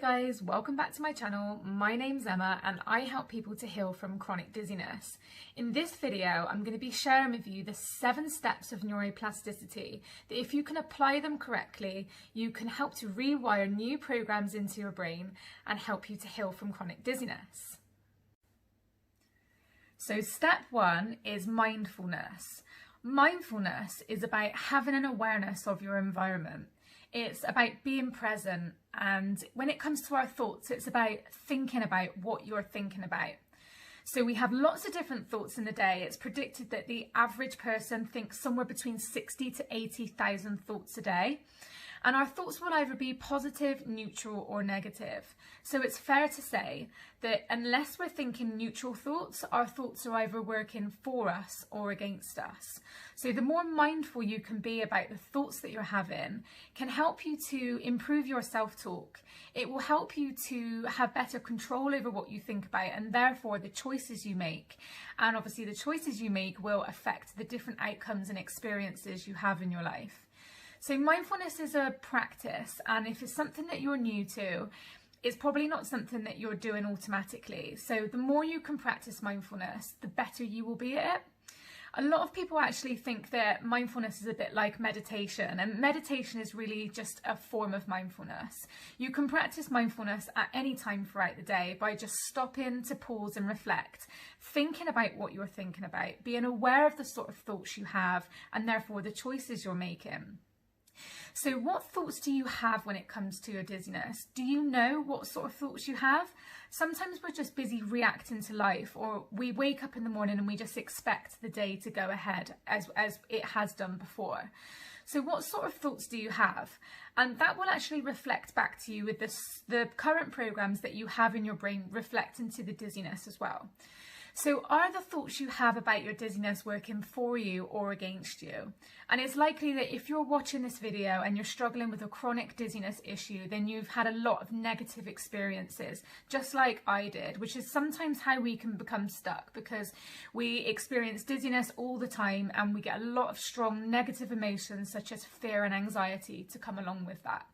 guys, welcome back to my channel. My name's Emma and I help people to heal from chronic dizziness. In this video, I'm going to be sharing with you the 7 steps of neuroplasticity that if you can apply them correctly, you can help to rewire new programs into your brain and help you to heal from chronic dizziness. So step 1 is mindfulness. Mindfulness is about having an awareness of your environment. It's about being present, and when it comes to our thoughts, it's about thinking about what you're thinking about. So we have lots of different thoughts in the day. It's predicted that the average person thinks somewhere between 60 to 80,000 thoughts a day. And our thoughts will either be positive, neutral or negative. So it's fair to say that unless we're thinking neutral thoughts, our thoughts are either working for us or against us. So the more mindful you can be about the thoughts that you're having can help you to improve your self-talk. It will help you to have better control over what you think about and therefore the choices you make. And obviously the choices you make will affect the different outcomes and experiences you have in your life. So mindfulness is a practice, and if it's something that you're new to, it's probably not something that you're doing automatically. So the more you can practice mindfulness, the better you will be at it. A lot of people actually think that mindfulness is a bit like meditation, and meditation is really just a form of mindfulness. You can practice mindfulness at any time throughout the day by just stopping to pause and reflect, thinking about what you're thinking about, being aware of the sort of thoughts you have and therefore the choices you're making. So what thoughts do you have when it comes to your dizziness? Do you know what sort of thoughts you have? Sometimes we're just busy reacting to life, or we wake up in the morning and we just expect the day to go ahead as it has done before. So what sort of thoughts do you have? And that will actually reflect back to you with the current programs that you have in your brain reflect into the dizziness as well. So are the thoughts you have about your dizziness working for you or against you? And it's likely that if you're watching this video and you're struggling with a chronic dizziness issue, then you've had a lot of negative experiences, just like I did, which is sometimes how we can become stuck, because we experience dizziness all the time and we get a lot of strong negative emotions such as fear and anxiety to come along with that.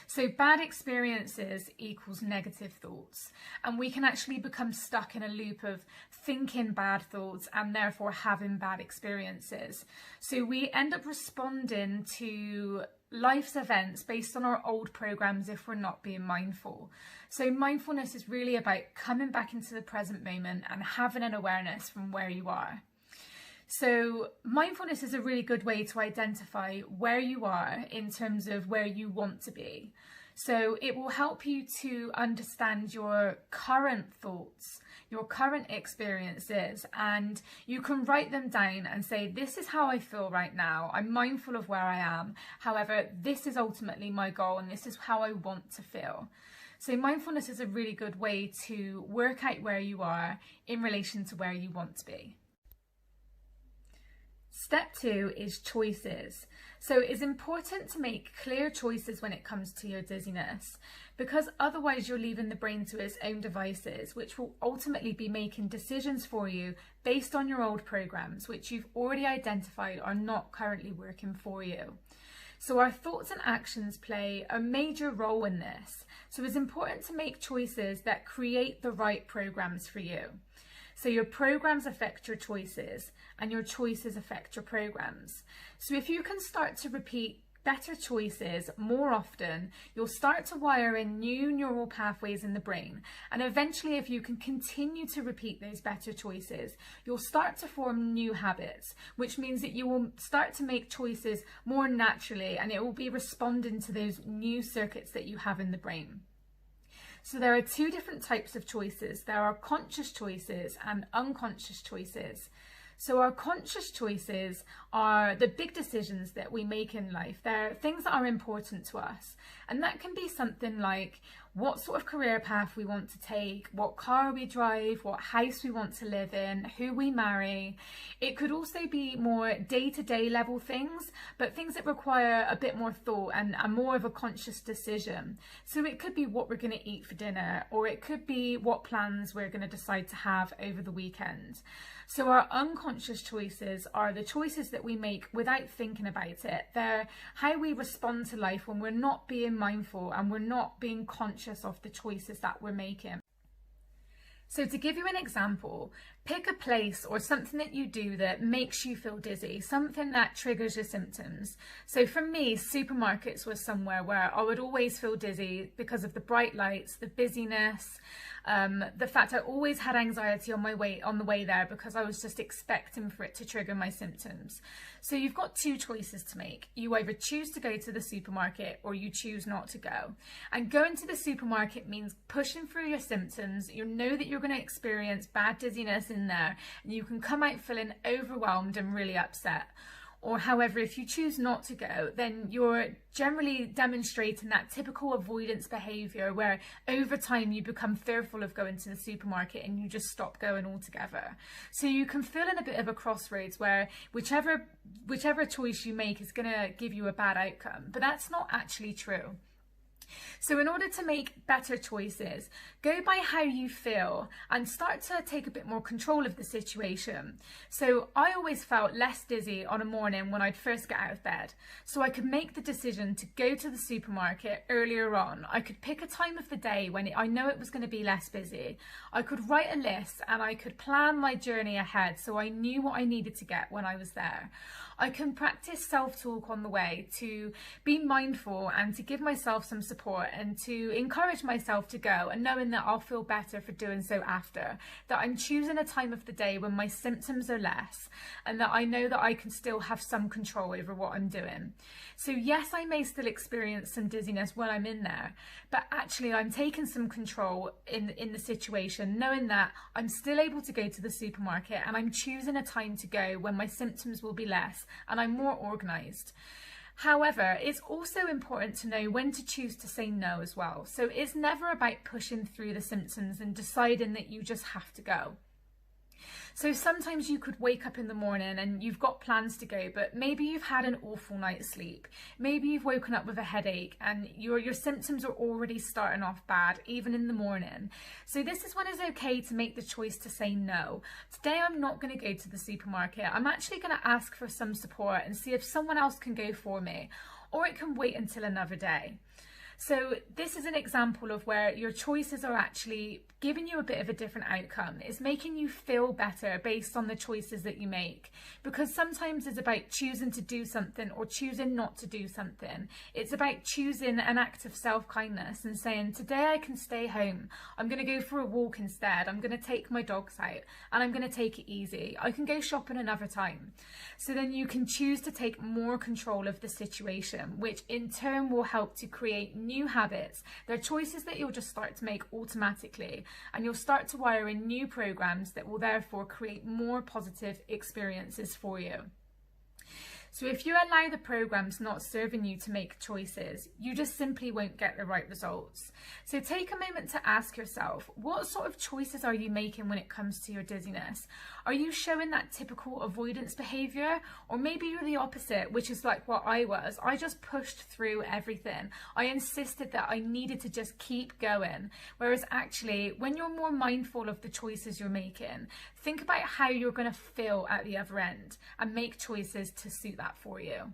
So bad experiences equals negative thoughts, and we can actually become stuck in a loop of thinking bad thoughts and therefore having bad experiences. So we end up responding to life's events based on our old programs if we're not being mindful. So mindfulness is really about coming back into the present moment and having an awareness from where you are. So mindfulness is a really good way to identify where you are in terms of where you want to be. So it will help you to understand your current thoughts, your current experiences, and you can write them down and say, this is how I feel right now. I'm mindful of where I am. However, this is ultimately my goal and this is how I want to feel. So mindfulness is a really good way to work out where you are in relation to where you want to be. Step 2 is choices. So it's important to make clear choices when it comes to your dizziness, because otherwise you're leaving the brain to its own devices, which will ultimately be making decisions for you based on your old programs, which you've already identified are not currently working for you. So our thoughts and actions play a major role in this. So it's important to make choices that create the right programs for you. So your programs affect your choices and your choices affect your programs. So if you can start to repeat better choices more often, you'll start to wire in new neural pathways in the brain. And eventually, if you can continue to repeat those better choices, you'll start to form new habits, which means that you will start to make choices more naturally and it will be responding to those new circuits that you have in the brain. So there are 2 different types of choices. There are conscious choices and unconscious choices. So our conscious choices are the big decisions that we make in life. They're things that are important to us. And that can be something like what sort of career path we want to take, what car we drive, what house we want to live in, who we marry. It could also be more day-to-day level things, but things that require a bit more thought and more of a conscious decision. So it could be what we're going to eat for dinner, or it could be what plans we're going to decide to have over the weekend. So our unconscious choices are the choices that we make without thinking about it. They're how we respond to life when we're not being mindful and we're not being conscious of the choices that we're making. So to give you an example, pick a place or something that you do that makes you feel dizzy, something that triggers your symptoms. So for me, supermarkets was somewhere where I would always feel dizzy because of the bright lights, the busyness, the fact I always had anxiety on the way there because I was just expecting for it to trigger my symptoms. So you've got two choices to make. You either choose to go to the supermarket or you choose not to go. And going to the supermarket means pushing through your symptoms. You know that you're going to experience bad dizziness in there, and you can come out feeling overwhelmed and really upset. Or however, if you choose not to go, then you're generally demonstrating that typical avoidance behaviour where over time you become fearful of going to the supermarket and you just stop going altogether. So you can feel in a bit of a crossroads where whichever choice you make is going to give you a bad outcome, but that's not actually true. So in order to make better choices, go by how you feel and start to take a bit more control of the situation. So I always felt less dizzy on a morning when I'd first get out of bed. So I could make the decision to go to the supermarket earlier on. I could pick a time of the day when I know it was going to be less busy. I could write a list and I could plan my journey ahead so I knew what I needed to get when I was there. I can practice self-talk on the way to be mindful and to give myself some support and to encourage myself to go, and knowing that I'll feel better for doing so after, that I'm choosing a time of the day when my symptoms are less and that I know that I can still have some control over what I'm doing. So yes, I may still experience some dizziness when I'm in there, but actually I'm taking some control in the situation, knowing that I'm still able to go to the supermarket and I'm choosing a time to go when my symptoms will be less and I'm more organised. However, it's also important to know when to choose to say no as well. So it's never about pushing through the symptoms and deciding that you just have to go. So sometimes you could wake up in the morning and you've got plans to go, but maybe you've had an awful night's sleep. Maybe you've woken up with a headache and your symptoms are already starting off bad, even in the morning. So this is when it's okay to make the choice to say no. Today I'm not going to go to the supermarket. I'm actually going to ask for some support and see if someone else can go for me, or it can wait until another day. So this is an example of where your choices are actually giving you a bit of a different outcome. It's making you feel better based on the choices that you make, because sometimes it's about choosing to do something or choosing not to do something. It's about choosing an act of self-kindness and saying, today I can stay home. I'm going to go for a walk instead. I'm going to take my dogs out and I'm going to take it easy. I can go shopping another time. So then you can choose to take more control of the situation, which in turn will help to create new habits. They're choices that you'll just start to make automatically, and you'll start to wire in new programs that will therefore create more positive experiences for you. So if you allow the programs not serving you to make choices, you just simply won't get the right results. So take a moment to ask yourself, what sort of choices are you making when it comes to your dizziness? Are you showing that typical avoidance behavior? Or maybe you're the opposite, which is like what I was. I just pushed through everything. I insisted that I needed to just keep going. Whereas actually, when you're more mindful of the choices you're making, think about how you're going to feel at the other end and make choices to suit that for you.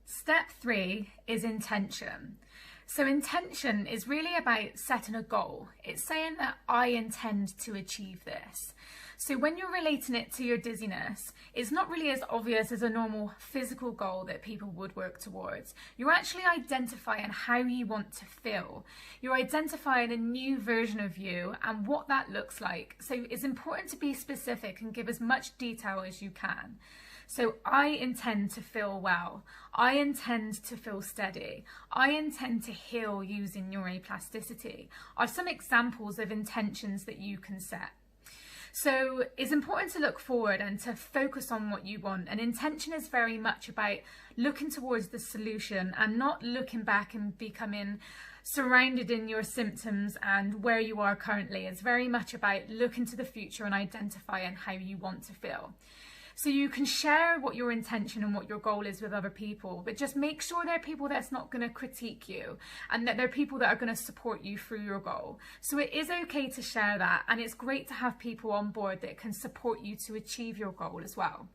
Step 3 is intention. So intention is really about setting a goal. It's saying that I intend to achieve this. So when you're relating it to your dizziness, it's not really as obvious as a normal physical goal that people would work towards. You're actually identifying how you want to feel. You're identifying a new version of you and what that looks like. So it's important to be specific and give as much detail as you can. So I intend to feel well. I intend to feel steady. I intend to heal using neuroplasticity are some examples of intentions that you can set. So it's important to look forward and to focus on what you want. And intention is very much about looking towards the solution and not looking back and becoming surrounded in your symptoms and where you are currently. It's very much about looking to the future and identifying how you want to feel. So you can share what your intention and what your goal is with other people, but just make sure they're people that's not going to critique you, and that they're people that are going to support you through your goal. So it is okay to share that, and it's great to have people on board that can support you to achieve your goal as well.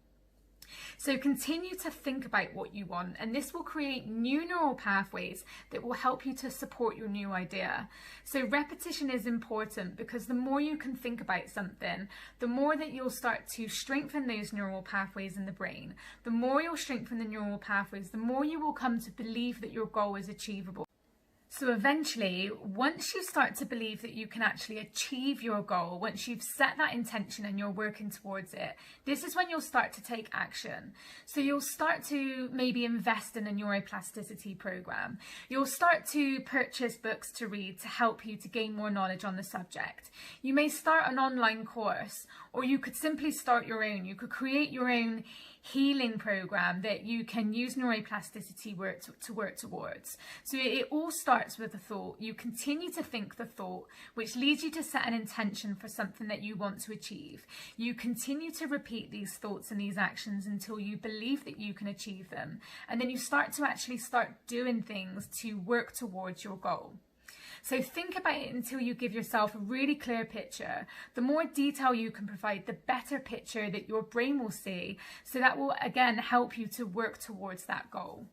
So continue to think about what you want, and this will create new neural pathways that will help you to support your new idea. So repetition is important, because the more you can think about something, the more that you'll start to strengthen those neural pathways in the brain. The more you'll strengthen the neural pathways, the more you will come to believe that your goal is achievable. So eventually, once you start to believe that you can actually achieve your goal, once you've set that intention and you're working towards it, this is when you'll start to take action. So you'll start to maybe invest in a neuroplasticity program. You'll start to purchase books to read to help you to gain more knowledge on the subject. You may start an online course, or you could simply start your own. You could create your own healing program that you can use neuroplasticity to work towards. So it all starts with a thought. You continue to think the thought, which leads you to set an intention for something that you want to achieve. You continue to repeat these thoughts and these actions until you believe that you can achieve them. And then you start doing things to work towards your goal. So think about it until you give yourself a really clear picture. The more detail you can provide, the better picture that your brain will see. So that will again help you to work towards that goal.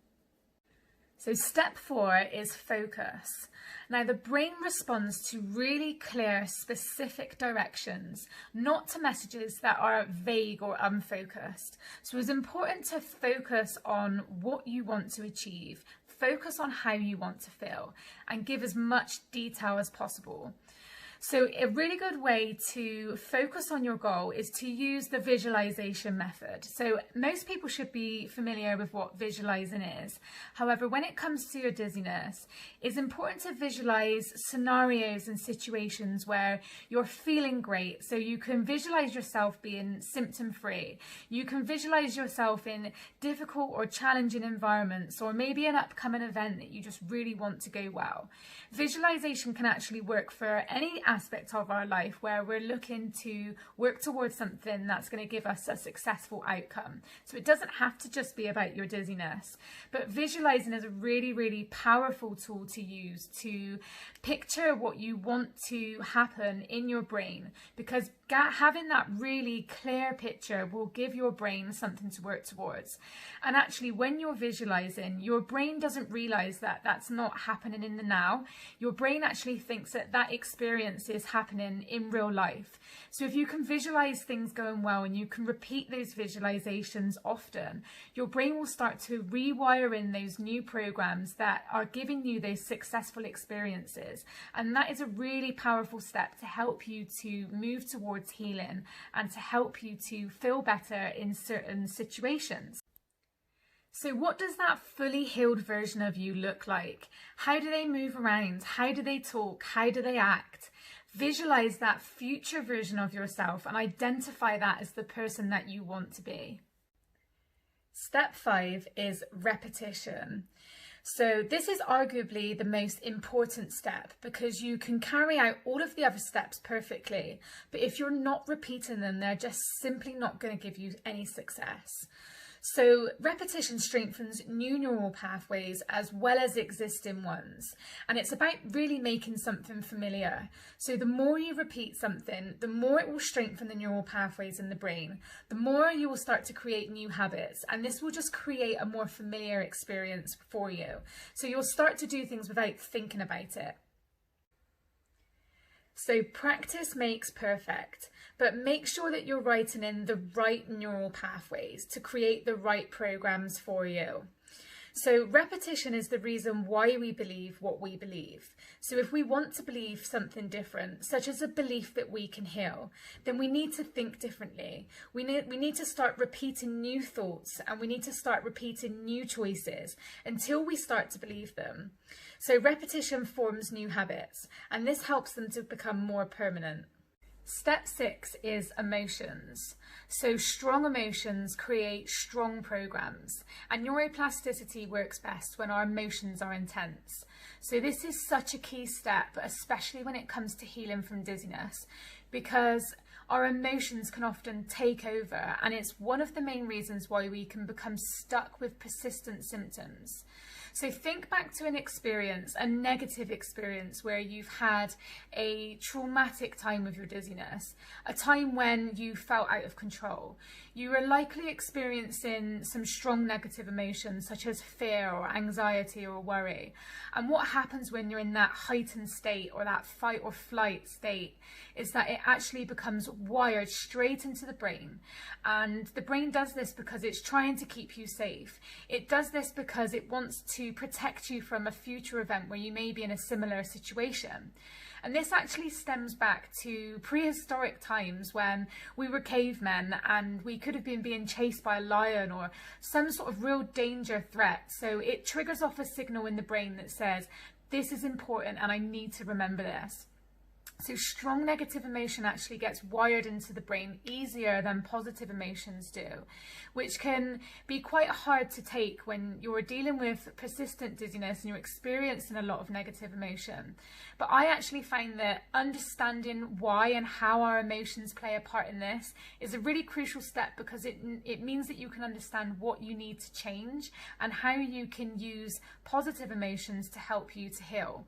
So step 4 is focus. Now the brain responds to really clear, specific directions, not to messages that are vague or unfocused. So it's important to focus on what you want to achieve. Focus on how you want to feel, and give as much detail as possible. So a really good way to focus on your goal is to use the visualization method. So most people should be familiar with what visualizing is. However, when it comes to your dizziness, it's important to visualize scenarios and situations where you're feeling great. So you can visualize yourself being symptom-free. You can visualize yourself in difficult or challenging environments, or maybe an upcoming event that you just really want to go well. Visualization can actually work for any aspect of our life where we're looking to work towards something that's going to give us a successful outcome. So it doesn't have to just be about your dizziness, but visualizing is a really, really powerful tool to use to picture what you want to happen in your brain, because having that really clear picture will give your brain something to work towards. And actually, when you're visualizing, your brain doesn't realize that that's not happening in the now. Your brain actually thinks that that experience is happening in real life. So if you can visualize things going well and you can repeat those visualizations often, your brain will start to rewire in those new programs that are giving you those successful experiences. And that is a really powerful step to help you to move towards healing and to help you to feel better in certain situations. So what does that fully healed version of you look like? How do they move around? How do they talk? How do they act? Visualize that future version of yourself and identify that as the person that you want to be. Step 5 is repetition. So this is arguably the most important step, because you can carry out all of the other steps perfectly, but if you're not repeating them, they're just simply not going to give you any success. So repetition strengthens new neural pathways as well as existing ones. And it's about really making something familiar. So the more you repeat something, the more it will strengthen the neural pathways in the brain. The more you will start to create new habits, and this will just create a more familiar experience for you. So you'll start to do things without thinking about it. So practice makes perfect, but make sure that you're writing in the right neural pathways to create the right programs for you. So repetition is the reason why we believe what we believe. So if we want to believe something different, such as a belief that we can heal, then we need to think differently. We need to start repeating new thoughts, and we need to start repeating new choices until we start to believe them. So repetition forms new habits, and this helps them to become more permanent. Step 6 is emotions. So strong emotions create strong programs, and neuroplasticity works best when our emotions are intense. So this is such a key step, especially when it comes to healing from dizziness, because our emotions can often take over, and it's one of the main reasons why we can become stuck with persistent symptoms. So think back to an experience, a negative experience where you've had a traumatic time with your dizziness, a time when you felt out of control. You were likely experiencing some strong negative emotions such as fear or anxiety or worry. And what happens when you're in that heightened state or that fight or flight state is that it actually becomes wired straight into the brain. And the brain does this because it's trying to keep you safe. It does this because it wants to protect you from a future event where you may be in a similar situation. And this actually stems back to prehistoric times when we were cavemen and we could have been being chased by a lion or some sort of real danger threat. So it triggers off a signal in the brain that says, this is important and I need to remember this. So strong negative emotion actually gets wired into the brain easier than positive emotions do, which can be quite hard to take when you're dealing with persistent dizziness and you're experiencing a lot of negative emotion. But I actually find that understanding why and how our emotions play a part in this is a really crucial step, because it means that you can understand what you need to change and how you can use positive emotions to help you to heal.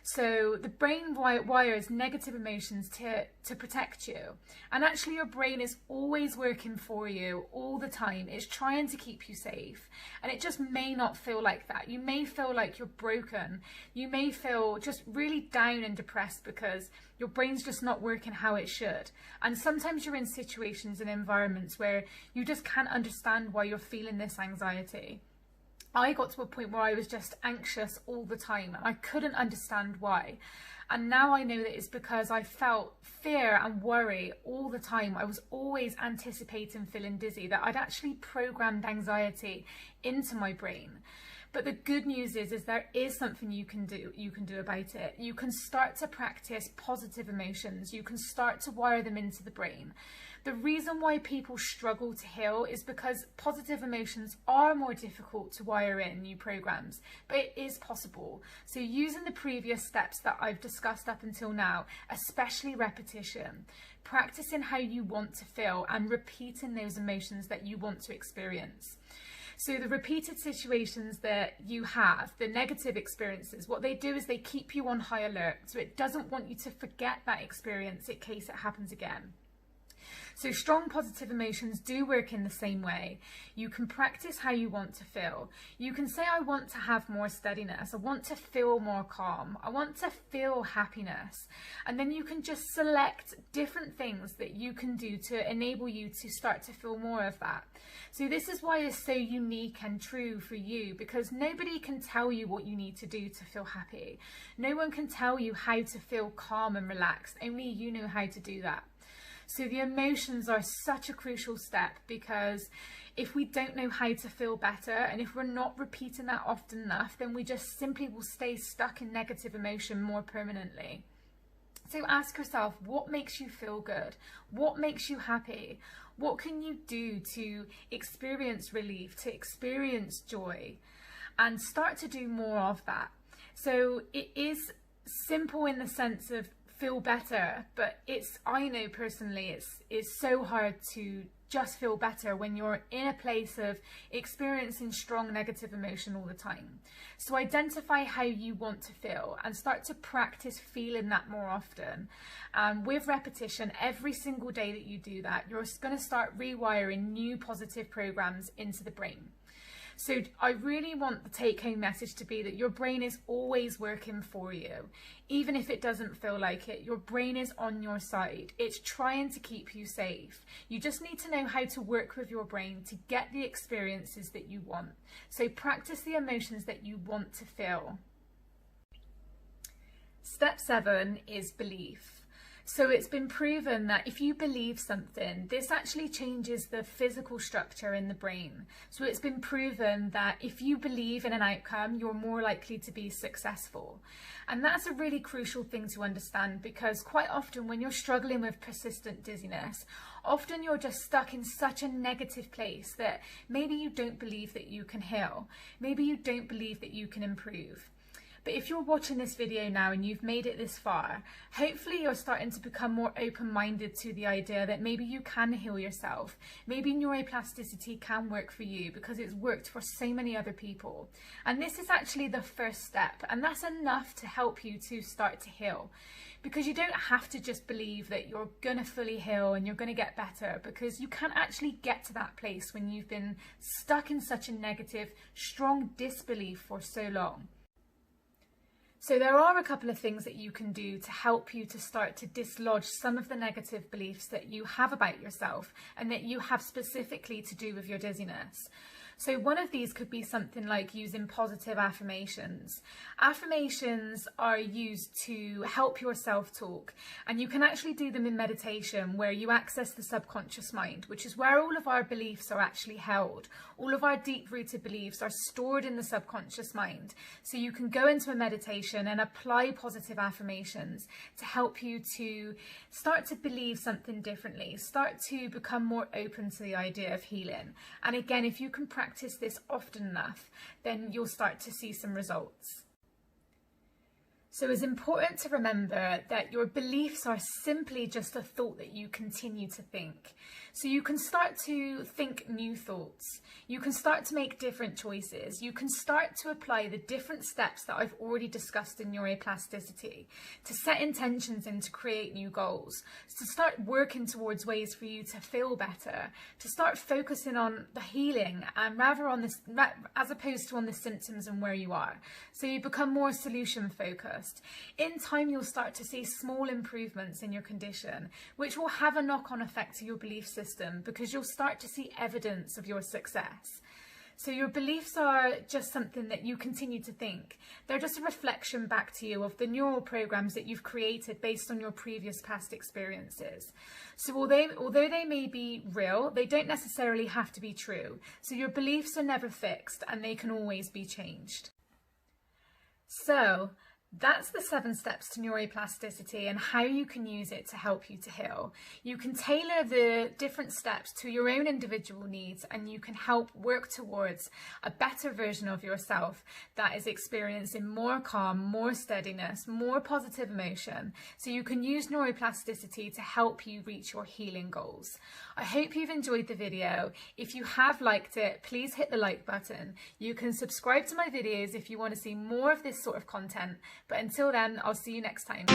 So the brain wires negative emotions to protect you. And actually your brain is always working for you all the time. It's trying to keep you safe. And it just may not feel like that. You may feel like you're broken. You may feel just really down and depressed because your brain's just not working how it should. And sometimes you're in situations and environments where you just can't understand why you're feeling this anxiety. I got to a point where I was just anxious all the time and I couldn't understand why. And now I know that it's because I felt fear and worry all the time. I was always anticipating feeling dizzy, that I'd actually programmed anxiety into my brain. But the good news is there is something you can do about it. You can start to practice positive emotions. You can start to wire them into the brain. The reason why people struggle to heal is because positive emotions are more difficult to wire in new programs, but it is possible. So using the previous steps that I've discussed up until now, especially repetition, practicing how you want to feel and repeating those emotions that you want to experience. So the repeated situations that you have, the negative experiences, what they do is they keep you on high alert. So it doesn't want you to forget that experience in case it happens again. So strong positive emotions do work in the same way. You can practice how you want to feel. You can say, I want to have more steadiness. I want to feel more calm. I want to feel happiness. And then you can just select different things that you can do to enable you to start to feel more of that. So this is why it's so unique and true for you, because nobody can tell you what you need to do to feel happy. No one can tell you how to feel calm and relaxed. Only you know how to do that. So the emotions are such a crucial step, because if we don't know how to feel better and if we're not repeating that often enough, then we just simply will stay stuck in negative emotion more permanently. So ask yourself, what makes you feel good? What makes you happy? What can you do to experience relief, to experience joy, and start to do more of that? So it is simple in the sense of feel better, but I know personally it's so hard to just feel better when you're in a place of experiencing strong negative emotion all the time. So identify how you want to feel and start to practice feeling that more often. With repetition, every single day that you do that, you're going to start rewiring new positive programs into the brain. So I really want the take-home message to be that your brain is always working for you. Even if it doesn't feel like it, your brain is on your side. It's trying to keep you safe. You just need to know how to work with your brain to get the experiences that you want. So practice the emotions that you want to feel. Step 7 is belief. So it's been proven that if you believe something, this actually changes the physical structure in the brain. So it's been proven that if you believe in an outcome, you're more likely to be successful. And that's a really crucial thing to understand, because quite often when you're struggling with persistent dizziness, often you're just stuck in such a negative place that maybe you don't believe that you can heal. Maybe you don't believe that you can improve. But if you're watching this video now and you've made it this far, hopefully you're starting to become more open-minded to the idea that maybe you can heal yourself. Maybe neuroplasticity can work for you because it's worked for so many other people. And this is actually the first step, and that's enough to help you to start to heal. Because you don't have to just believe that you're gonna fully heal and you're gonna get better, because you can't actually get to that place when you've been stuck in such a negative, strong disbelief for so long. So there are a couple of things that you can do to help you to start to dislodge some of the negative beliefs that you have about yourself and that you have specifically to do with your dizziness. So one of these could be something like using positive affirmations. Affirmations are used to help your self-talk, and you can actually do them in meditation, where you access the subconscious mind, which is where all of our beliefs are actually held. All of our deep-rooted beliefs are stored in the subconscious mind. So you can go into a meditation and apply positive affirmations to help you to start to believe something differently, start to become more open to the idea of healing. And again, if you can practice this often enough, then you'll start to see some results. So it's important to remember that your beliefs are simply just a thought that you continue to think. So you can start to think new thoughts. You can start to make different choices. You can start to apply the different steps that I've already discussed in neuroplasticity, to set intentions and to create new goals, to start working towards ways for you to feel better, to start focusing on the healing and rather on this, as opposed to on the symptoms and where you are. So you become more solution focused. In time, you'll start to see small improvements in your condition, which will have a knock-on effect to your belief system, because you'll start to see evidence of your success. So your beliefs are just something that you continue to think. They're just a reflection back to you of the neural programs that you've created based on your previous past experiences. So although they may be real, they don't necessarily have to be true. So your beliefs are never fixed, and they can always be changed. So that's the 7 steps to neuroplasticity and how you can use it to help you to heal. You can tailor the different steps to your own individual needs, and you can help work towards a better version of yourself that is experiencing more calm, more steadiness, more positive emotion. So you can use neuroplasticity to help you reach your healing goals. I hope you've enjoyed the video. If you have liked it, please hit the like button. You can subscribe to my videos if you want to see more of this sort of content. But until then, I'll see you next time.